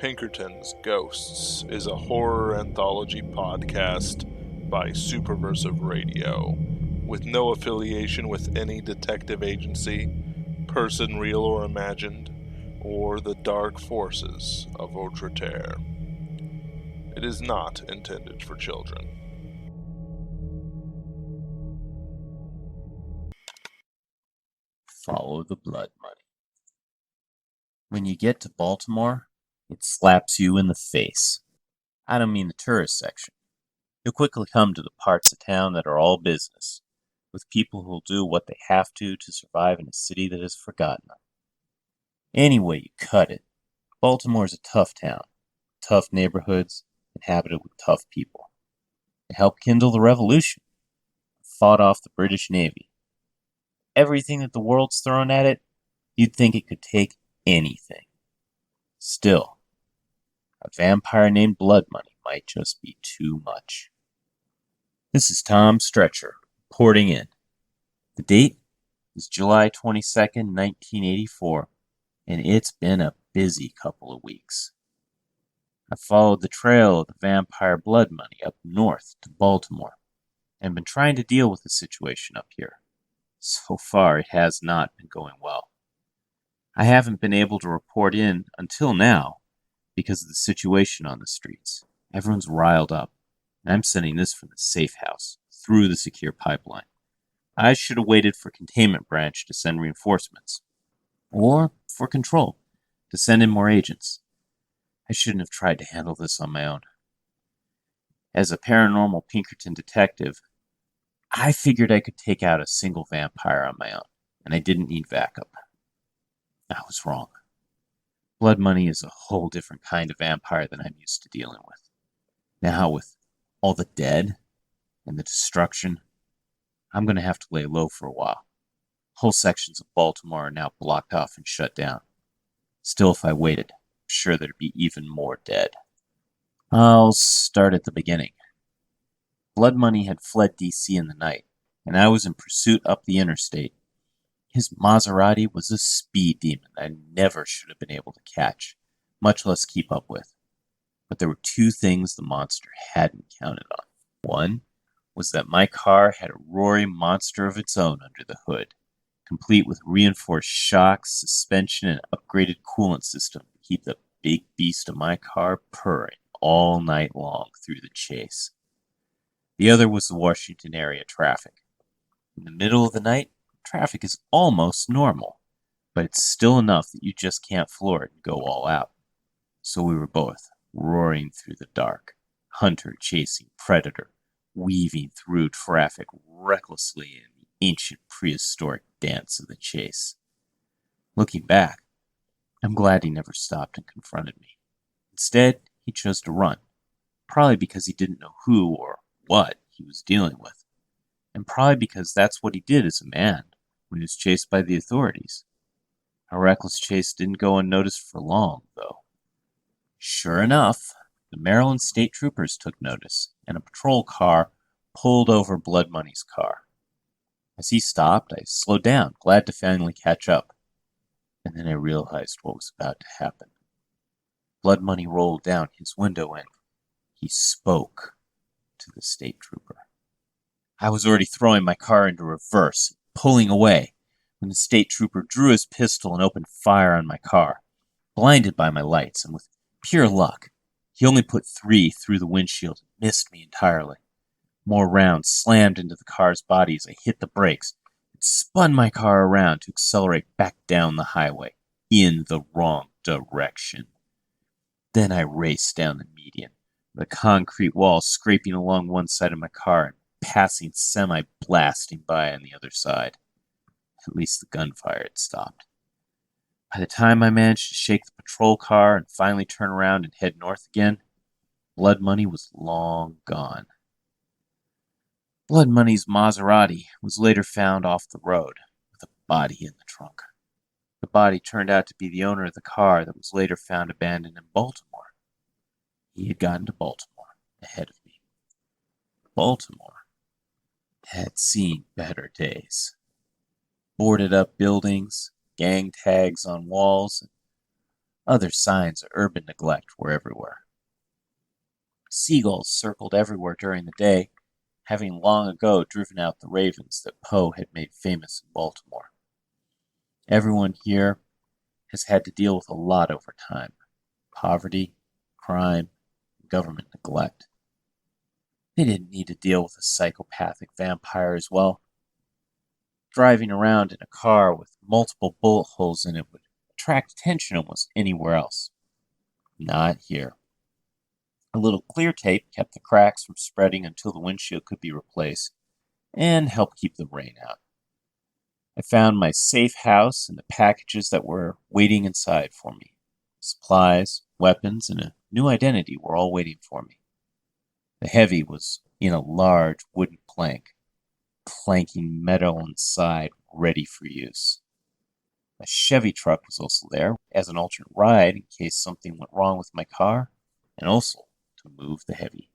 Pinkertons Ghosts is a horror anthology podcast by Superversive Radio, with no affiliation with any detective agency, person real or imagined, or the dark forces of Autre-Terre. It is not intended for children. Follow the blood money. When you get to Baltimore, it slaps you in the face. I don't mean the tourist section. You'll quickly come to the parts of town that are all business, with people who'll do what they have to survive in a city that has forgotten them. Any way you cut it, Baltimore's a tough town, tough neighborhoods, inhabited with tough people. It helped kindle the revolution, fought off the British Navy. Everything that the world's thrown at it, you'd think it could take anything. Still, a vampire named Blood Money might just be too much. This is Tom Stretcher, reporting in. The date is July 22nd, 1984, and it's been a busy couple of weeks. I followed the trail of the vampire Blood Money up north to Baltimore, and been trying to deal with the situation up here. So far, it has not been going well. I haven't been able to report in until now because of the situation on the streets. Everyone's riled up, and I'm sending this from the safe house, through the secure pipeline. I should have waited for Containment Branch to send reinforcements, or for Control to send in more agents. I shouldn't have tried to handle this on my own. As a paranormal Pinkerton detective, I figured I could take out a single vampire on my own, and I didn't need backup. I was wrong. Blood Money is a whole different kind of vampire than I'm used to dealing with. Now, with all the dead and the destruction, I'm going to have to lay low for a while. Whole sections of Baltimore are now blocked off and shut down. Still, if I waited, I'm sure there'd be even more dead. I'll start at the beginning. Blood Money had fled D.C. in the night, and I was in pursuit up the interstate. His Maserati was a speed demon that I never should have been able to catch, much less keep up with. But there were two things the monster hadn't counted on. One was that my car had a roaring monster of its own under the hood, complete with reinforced shocks, suspension, and upgraded coolant system to keep the big beast of my car purring all night long through the chase. The other was the Washington area traffic. In the middle of the night, traffic is almost normal, but it's still enough that you just can't floor it and go all out. So we were both roaring through the dark, hunter chasing predator, weaving through traffic recklessly in the ancient prehistoric dance of the chase. Looking back, I'm glad he never stopped and confronted me. Instead, he chose to run, probably because he didn't know who or what he was dealing with, and probably because that's what he did as a man when he was chased by the authorities. A reckless chase didn't go unnoticed for long, though. Sure enough, the Maryland State Troopers took notice, and a patrol car pulled over Blood Money's car. As he stopped, I slowed down, glad to finally catch up. And then I realized what was about to happen. Blood Money rolled down his window and he spoke to the state trooper. I was already throwing my car into reverse, pulling away, when the state trooper drew his pistol and opened fire on my car. Blinded by my lights, and with pure luck, he only put 3 through the windshield and missed me entirely. More rounds slammed into the car's body as I hit the brakes and spun my car around to accelerate back down the highway, in the wrong direction. Then I raced down the median, the concrete wall scraping along one side of my car and passing semi-blasting by on the other side. At least the gunfire had stopped. By the time I managed to shake the patrol car and finally turn around and head north again, Blood Money was long gone. Blood Money's Maserati was later found off the road, with a body in the trunk. The body turned out to be the owner of the car that was later found abandoned in Baltimore. He had gotten to Baltimore ahead of me. Baltimore had seen better days. Boarded up buildings, gang tags on walls, and Other signs of urban neglect were everywhere. Seagulls circled everywhere during the day, having long ago driven out the ravens that Poe had made famous in Baltimore. Everyone here has had to deal with a lot over time: poverty, crime, government neglect. They didn't need to deal with a psychopathic vampire as well. Driving around in a car with multiple bullet holes in it would attract attention almost anywhere else. Not here. A little clear tape kept the cracks from spreading until the windshield could be replaced, and helped keep the rain out. I found my safe house and the packages that were waiting inside for me. Supplies, weapons, and a new identity were all waiting for me. The heavy was in a large wooden plank, clanking metal inside, ready for use. A Chevy truck was also there, as an alternate ride in case something went wrong with my car, and also to move the heavy.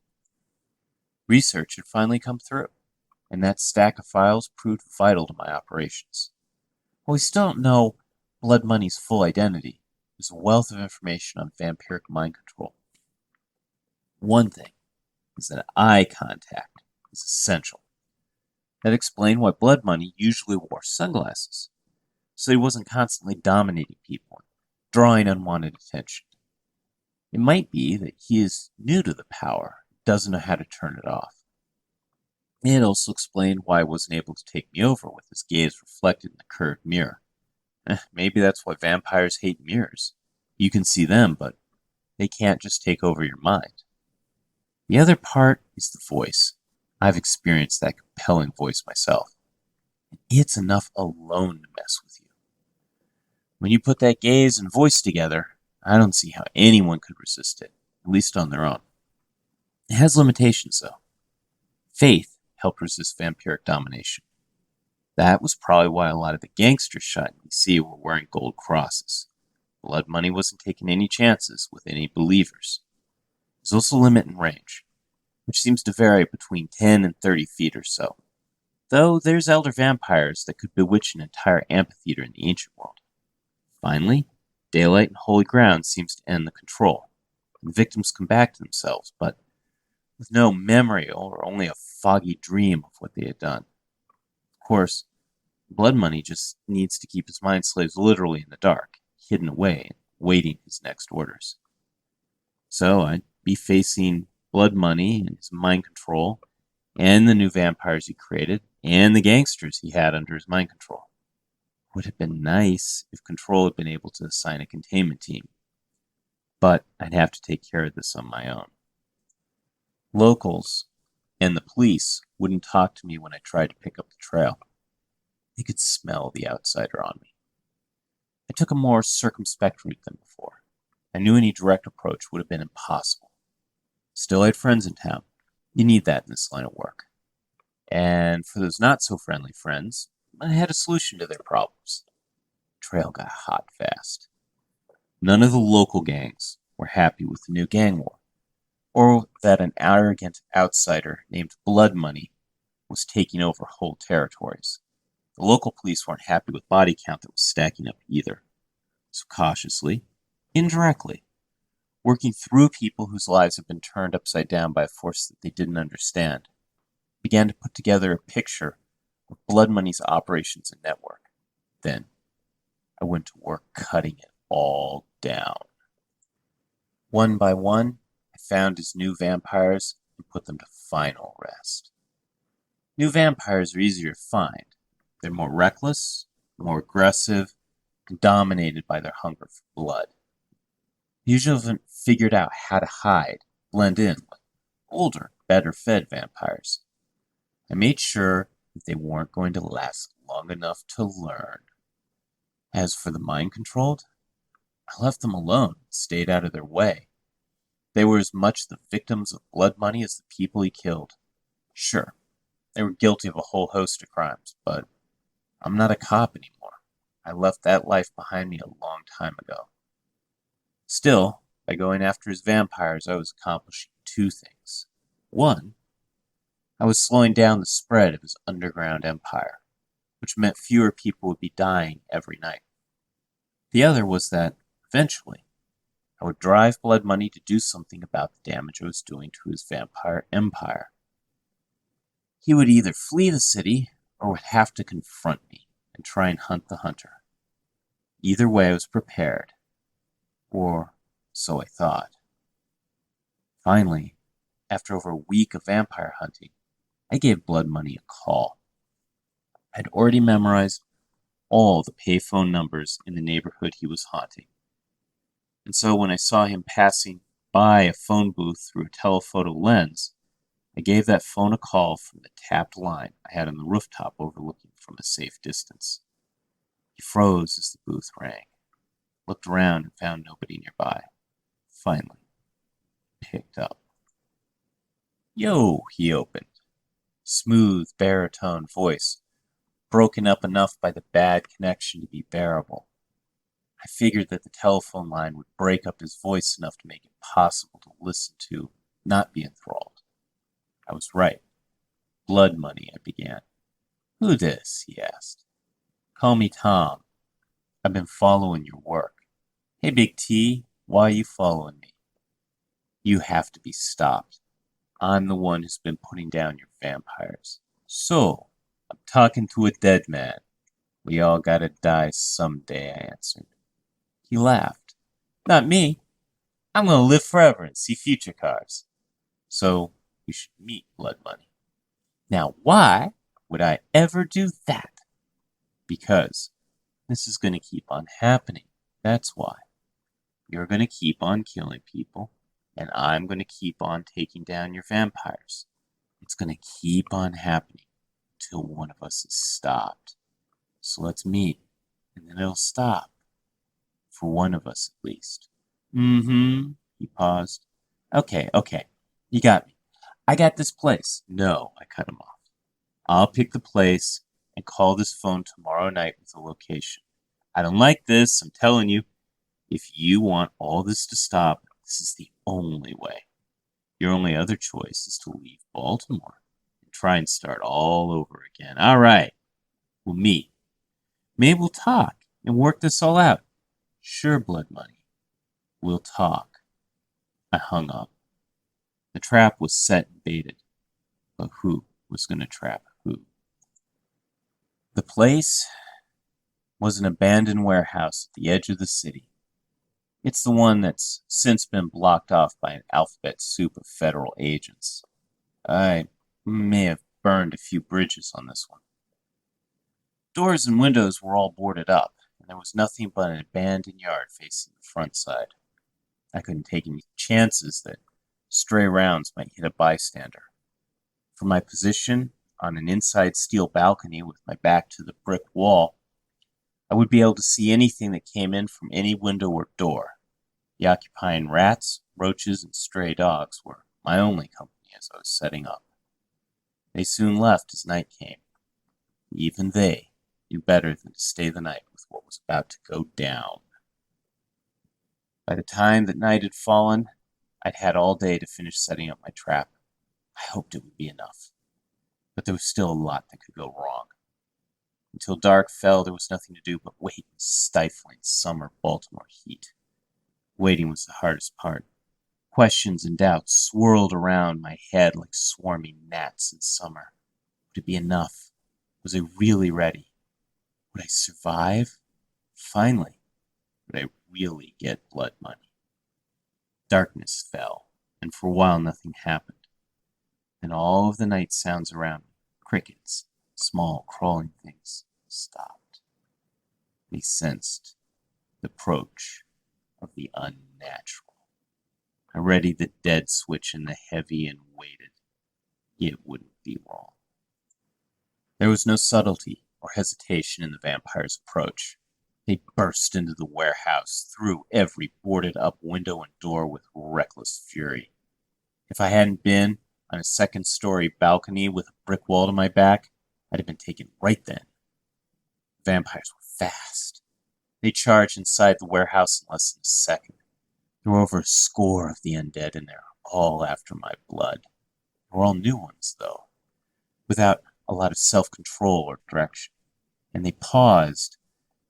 Research had finally come through, and that stack of files proved vital to my operations. While we still don't know Blood Money's full identity, there's a wealth of information on vampiric mind control. One thing is that eye contact is essential. That explained why Blood Money usually wore sunglasses, so he wasn't constantly dominating people and drawing unwanted attention. It might be that he is new to the power, doesn't know how to turn it off. It also explained why he wasn't able to take me over with his gaze reflected in the curved mirror. Maybe that's why vampires hate mirrors. You can see them, but they can't just take over your mind. The other part is the voice. I've experienced that compelling voice myself. It's enough alone to mess with you. When you put that gaze and voice together, I don't see how anyone could resist it, at least on their own. It has limitations, though. Faith helped resist vampiric domination. That was probably why a lot of the gangsters shot in D.C. were wearing gold crosses. Blood Money wasn't taking any chances with any believers. There's also a limit in range, which seems to vary between 10 and 30 feet or so. Though there's elder vampires that could bewitch an entire amphitheater in the ancient world. Finally, daylight and holy ground seems to end the control, and victims come back to themselves, but with no memory or only a foggy dream of what they had done. Of course, Blood Money just needs to keep his mind slaves literally in the dark, hidden away, and waiting his next orders. So I'd be facing Blood Money and his mind control, and the new vampires he created, and the gangsters he had under his mind control. Would have been nice if Control had been able to assign a containment team, but I'd have to take care of this on my own. Locals and the police wouldn't talk to me when I tried to pick up the trail. They could smell the outsider on me. I took a more circumspect route than before. I knew any direct approach would have been impossible. Still, I had friends in town. You need that in this line of work. And for those not-so-friendly friends, I had a solution to their problems. The trail got hot fast. None of the local gangs were happy with the new gang war, or that an arrogant outsider named Blood Money was taking over whole territories. The local police weren't happy with body count that was stacking up either. So cautiously, indirectly, working through people whose lives had been turned upside down by a force that they didn't understand, began to put together a picture of Blood Money's operations and network. Then, I went to work cutting it all down. One by one, I found his new vampires and put them to final rest. New vampires are easier to find. They're more reckless, more aggressive, and dominated by their hunger for blood. They usually haven't figured out how to hide, blend in, like older, better-fed vampires. I made sure that they weren't going to last long enough to learn. As for the mind-controlled, I left them alone and stayed out of their way. They were as much the victims of Blood Money as the people he killed. Sure, they were guilty of a whole host of crimes, but I'm not a cop anymore. I left that life behind me a long time ago. Still, by going after his vampires, I was accomplishing two things. One, I was slowing down the spread of his underground empire, which meant fewer people would be dying every night. The other was that, eventually, I would drive Blood Money to do something about the damage I was doing to his vampire empire. He would either flee the city or would have to confront me and try and hunt the hunter. Either way, I was prepared. Or so I thought. Finally, after over a week of vampire hunting, I gave Blood Money a call. I'd already memorized all the payphone numbers in the neighborhood he was haunting. And so when I saw him passing by a phone booth through a telephoto lens, I gave that phone a call from the tapped line I had on the rooftop overlooking from a safe distance. He froze as the booth rang, looked around and found nobody nearby. Finally, picked up. "Yo," he opened. Smooth, baritone voice, broken up enough by the bad connection to be bearable. I figured that the telephone line would break up his voice enough to make it possible to listen to, not be enthralled. I was right. "Blood Money," I began. "Who this?" he asked. "Call me Tom. I've been following your work." "Hey, Big T, why are you following me?" "You have to be stopped. I'm the one who's been putting down your vampires." "So, I'm talking to a dead man. We all gotta die someday," I answered. He laughed. "Not me. I'm gonna live forever and see future cars. So, we should meet, Blood Money." "Now, why would I ever do that?" "Because this is gonna keep on happening. That's why. You're gonna keep on killing people, and I'm gonna keep on taking down your vampires. It's gonna keep on happening till one of us is stopped. So let's meet, and then it'll stop. For one of us, at least." "Mm-hmm," he paused. Okay, you got me. I got this place." "No," I cut him off. "I'll pick the place and call this phone tomorrow night with the location. I don't like this, I'm telling you. If you want all this to stop, this is the only way. Your only other choice is to leave Baltimore and try and start all over again. All right, we'll meet. Maybe we'll talk and work this all out." "Sure, Blood Money. We'll talk." I hung up. The trap was set and baited, but who was going to trap who? The place was an abandoned warehouse at the edge of the city. It's the one that's since been blocked off by an alphabet soup of federal agents. I may have burned a few bridges on this one. Doors and windows were all boarded up, and there was nothing but an abandoned yard facing the front side. I couldn't take any chances that stray rounds might hit a bystander. From my position on an inside steel balcony with my back to the brick wall, I would be able to see anything that came in from any window or door. The occupying rats, roaches, and stray dogs were my only company as I was setting up. They soon left as night came. Even they knew better than to stay the night with what was about to go down. By the time that night had fallen, I'd had all day to finish setting up my trap. I hoped it would be enough, but there was still a lot that could go wrong. Until dark fell, there was nothing to do but wait in stifling summer Baltimore heat. Waiting was the hardest part. Questions and doubts swirled around my head like swarming gnats in summer. Would it be enough? Was I really ready? Would I survive? Finally, would I really get Blood Money? Darkness fell, and for a while nothing happened. Then all of the night sounds around me, crickets, small crawling things, stopped. They sensed the approach of the unnatural. I readied the dead switch in the heavy and waited. It wouldn't be wrong. There was no subtlety or hesitation in the vampire's approach. They burst into the warehouse, through every boarded-up window and door with reckless fury. If I hadn't been on a second-story balcony with a brick wall to my back, I'd have been taken right then. The vampires were fast. They charged inside the warehouse in less than a second. There were over a score of the undead in there, all after my blood. They were all new ones, though, without a lot of self-control or direction. And they paused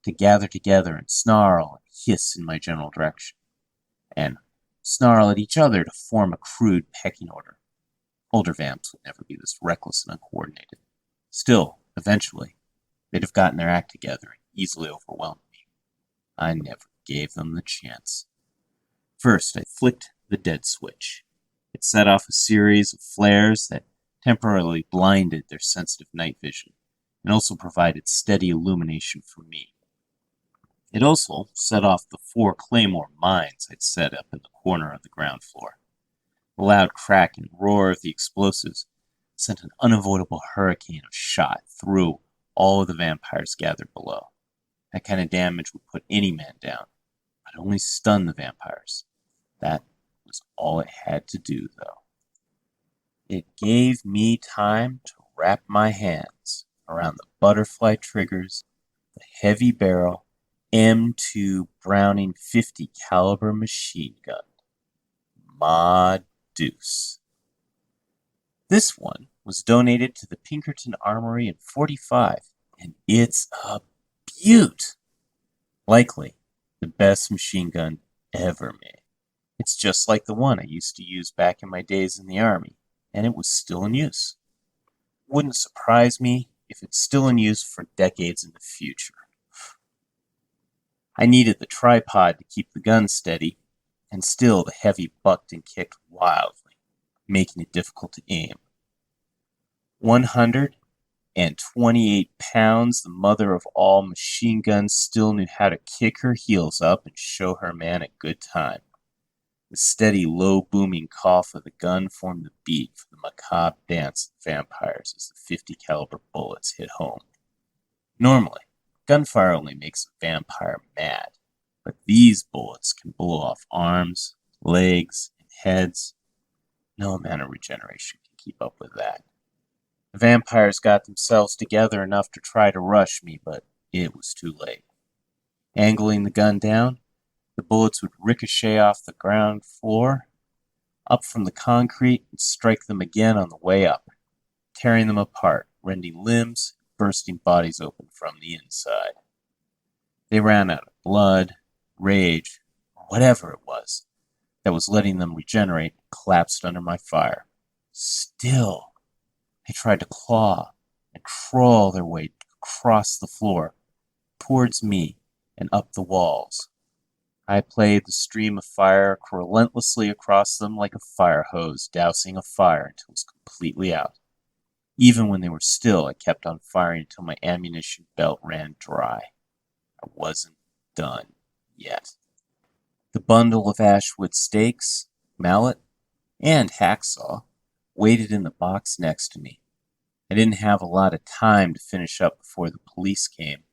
to gather together and snarl and hiss in my general direction. and snarl at each other to form a crude pecking order. Older vamps would never be this reckless and uncoordinated. Still, eventually, they'd have gotten their act together and easily overwhelmed me. I never gave them the chance. First, I flicked the dead switch. It set off a series of flares that temporarily blinded their sensitive night vision, and also provided steady illumination for me. It also set off the 4 claymore mines I'd set up in the corner of the ground floor. The loud crack and roar of the explosives sent an unavoidable hurricane of shot through all of the vampires gathered below. That kind of damage would put any man down, but only stun the vampires. That was all it had to do, though. It gave me time to wrap my hands around the butterfly triggers, the heavy barrel M2 Browning .50 caliber machine gun. Ma Deuce. This one was donated to the Pinkerton Armory in '45, and it's a beaut. Likely the best machine gun ever made. It's just like the one I used to use back in my days in the Army, and it was still in use. Wouldn't surprise me if it's still in use for decades in the future. I needed the tripod to keep the gun steady, and still the heavy bucked and kicked wildly, making it difficult to aim. 128 pounds, the mother of all machine guns still knew how to kick her heels up and show her man a good time. The steady, low-booming cough of the gun formed the beat for the macabre dance of vampires as the .50 caliber bullets hit home. Normally, gunfire only makes a vampire mad, but these bullets can blow off arms, legs, and heads. No amount of regeneration can keep up with that. The vampires got themselves together enough to try to rush me, but it was too late. Angling the gun down, the bullets would ricochet off the ground floor, up from the concrete, and strike them again on the way up, tearing them apart, rending limbs, bursting bodies open from the inside. They ran out of blood, rage, or whatever it was that was letting them regenerate, and collapsed under my fire. Still, they tried to claw and crawl their way across the floor, towards me and up the walls. I played the stream of fire relentlessly across them like a fire hose, dousing a fire until it was completely out. Even when they were still, I kept on firing until my ammunition belt ran dry. I wasn't done yet. The bundle of ashwood stakes, mallet, and hacksaw waited in the box next to me. I didn't have a lot of time to finish up before the police came,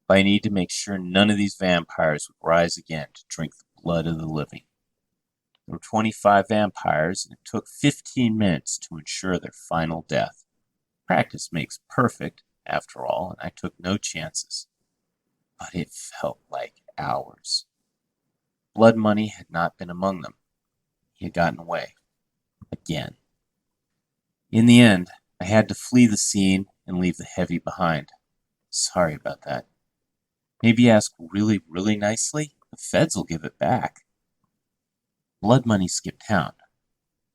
but I needed to make sure none of these vampires would rise again to drink the blood of the living. There were 25 vampires, and it took 15 minutes to ensure their final death. Practice makes perfect, after all, and I took no chances. But it felt like hours. Blood Money had not been among them. He had gotten away. Again. In the end, I had to flee the scene and leave the heavy behind. Sorry about that. Maybe ask really, really nicely? The feds will give it back. Blood Money skipped town.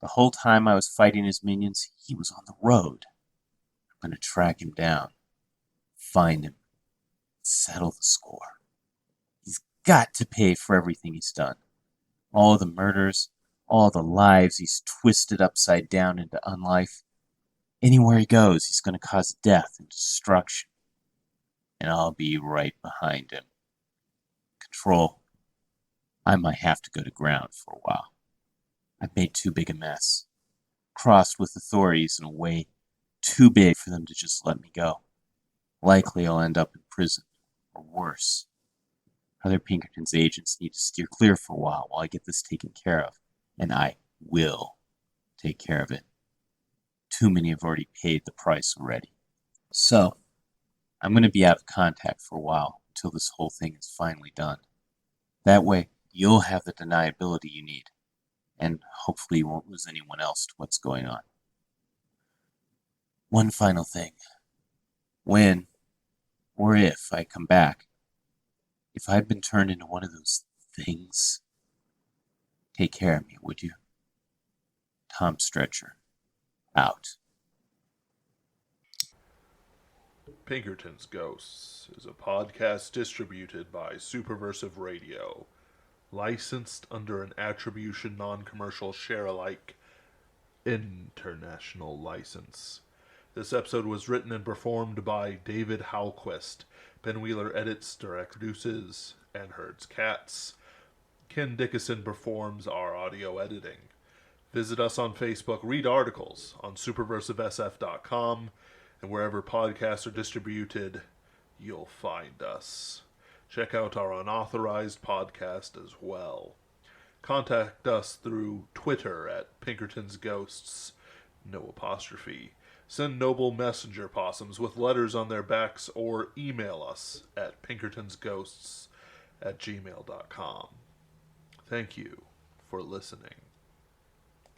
The whole time I was fighting his minions, he was on the road. I'm going to track him down, find him, settle the score. He's got to pay for everything he's done. All the murders, all the lives he's twisted upside down into unlife. Anywhere he goes, he's going to cause death and destruction. And I'll be right behind him. Control. I might have to go to ground for a while. I've made too big a mess. Crossed with authorities in a way too big for them to just let me go. Likely I'll end up in prison, or worse. Other Pinkertons agents need to steer clear for a while I get this taken care of. And I will take care of it. Too many have already paid the price already. So, I'm going to be out of contact for a while until this whole thing is finally done. That way, you'll have the deniability you need, and hopefully you won't lose anyone else to what's going on. One final thing. When, or if I come back, if I've been turned into one of those things, Take care of me, would you? Tom Stretcher. Out. Pinkerton's Ghosts is a podcast distributed by Superversive Radio, licensed under an attribution non-commercial share-alike international license. This episode was written and performed by David Halquist. Ben Wheeler edits, directs, produces, and herds cats. Ken Dickinson performs our audio editing. Visit us on Facebook, read articles on superversivesf.com, and wherever podcasts are distributed, you'll find us. Check out our unauthorized podcast as well. Contact us through Twitter at Pinkerton's Ghosts, no apostrophe. Send noble messenger possums with letters on their backs, or email us at pinkertonsghosts@gmail.com. Thank you for listening.